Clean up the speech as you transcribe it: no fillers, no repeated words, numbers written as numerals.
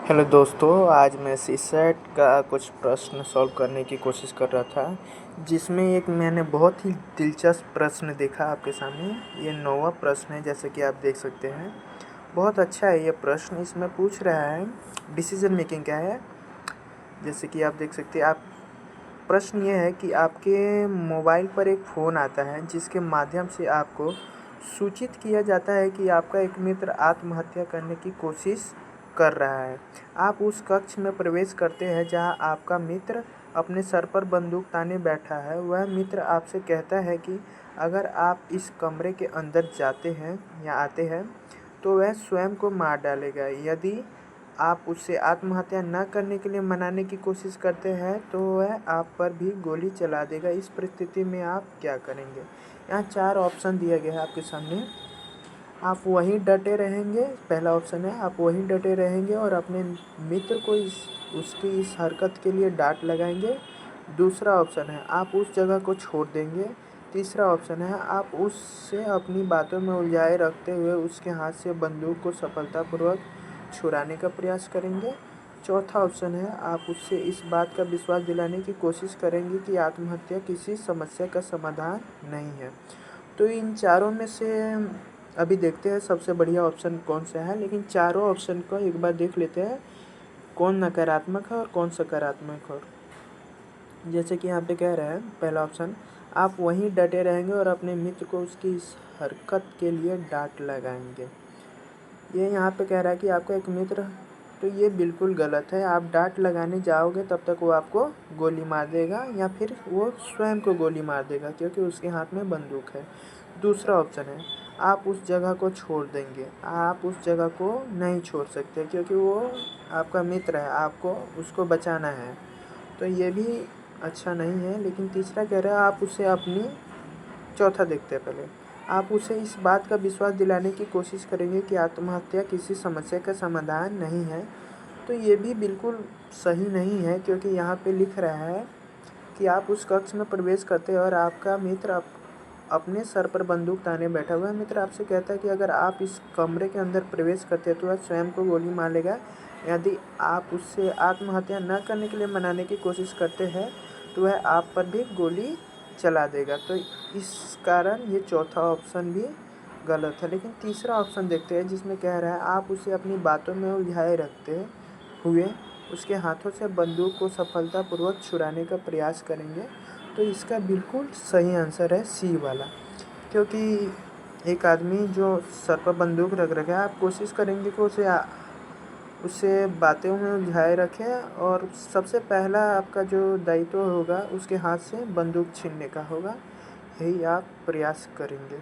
Hello दोस्तों, आज मैं सीसैट का कुछ प्रश्न सॉल्व करने की कोशिश कर रहा था, जिसमें एक मैंने बहुत ही दिलचस्प प्रश्न देखा आपके सामने। ये 9वां प्रश्न है, जैसे कि आप देख सकते हैं। बहुत अच्छा है ये प्रश्न। इसमें पूछ रहा है डिसीजन मेकिंग क्या है। जैसे कि आप देख सकते हैं, आप प्रश्न ये है कि आपके मोबाइल पर एक फ़ोन आता है, जिसके माध्यम से आपको सूचित किया जाता है कि आपका एक मित्र आत्महत्या करने की कोशिश कर रहा है। आप उस कक्ष में प्रवेश करते हैं जहां आपका मित्र अपने सर पर बंदूक ताने बैठा है। वह मित्र आपसे कहता है कि अगर आप इस कमरे के अंदर जाते हैं या आते हैं तो वह स्वयं को मार डालेगा। यदि आप उससे आत्महत्या न करने के लिए मनाने की कोशिश करते हैं तो वह आप पर भी गोली चला देगा। इस परिस्थिति में आप क्या करेंगे? यहाँ 4 ऑप्शन दिया गया है आपके सामने। आप वहीं डटे रहेंगे, पहला ऑप्शन है आप वहीं डटे रहेंगे और अपने मित्र को उसकी इस हरकत के लिए डांट लगाएंगे। दूसरा ऑप्शन है आप उस जगह को छोड़ देंगे। तीसरा ऑप्शन है आप उससे अपनी बातों में उलझाए रखते हुए उसके हाथ से बंदूक को सफलतापूर्वक छुड़ाने का प्रयास करेंगे। चौथा ऑप्शन है आप उससे इस बात का विश्वास दिलाने की कोशिश करेंगे कि आत्महत्या किसी समस्या का समाधान नहीं है। तो इन चारों में से अभी देखते हैं सबसे बढ़िया ऑप्शन कौन सा है, लेकिन चारों ऑप्शन को एक बार देख लेते हैं कौन नकारात्मक है और कौन सकारात्मक है। जैसे कि यहाँ पे कह रहा है पहला ऑप्शन, आप वहीं डटे रहेंगे और अपने मित्र को उसकी इस हरकत के लिए डांट लगाएंगे। ये यहाँ पे कह रहा है कि आपका एक मित्र, तो ये बिल्कुल गलत है। आप डांट लगाने जाओगे तब तक वो आपको गोली मार देगा या फिर वो स्वयं को गोली मार देगा, क्योंकि उसके हाथ में बंदूक है। दूसरा ऑप्शन है आप उस जगह को छोड़ देंगे। आप उस जगह को नहीं छोड़ सकते क्योंकि वो आपका मित्र है, आपको उसको बचाना है। तो ये भी अच्छा नहीं है। लेकिन तीसरा कह रहा है आप उसे अपनी, चौथा देखते हैं पहले, आप उसे इस बात का विश्वास दिलाने की कोशिश करेंगे कि आत्महत्या किसी समस्या का समाधान नहीं है। तो ये भी बिल्कुल सही नहीं है, क्योंकि यहाँ पे लिख रहा है कि आप उस कक्ष में प्रवेश करते हैं और आपका मित्र अपने सर पर बंदूक ताने बैठा हुआ है। मित्र आपसे कहता है कि अगर आप इस कमरे के अंदर प्रवेश करते हैं तो वह स्वयं को गोली मार लेगा। यदि आप उससे आत्महत्या न करने के लिए मनाने की कोशिश करते हैं तो वह आप पर भी गोली चला देगा। तो इस कारण ये चौथा ऑप्शन भी गलत है। लेकिन तीसरा ऑप्शन देखते हैं, जिसमें कह रहा है आप उसे अपनी बातों में उलझाए रखते हुए उसके हाथों से बंदूक को सफलतापूर्वक छुड़ाने का प्रयास करेंगे। तो इसका बिल्कुल सही आंसर है सी वाला, क्योंकि एक आदमी जो सर पर बंदूक रख रखा है, आप कोशिश करेंगे कि उसे बातों में उलझाए रखें और सबसे पहला आपका जो दायित्व होगा उसके हाथ से बंदूक छीनने का होगा। यही आप प्रयास करेंगे।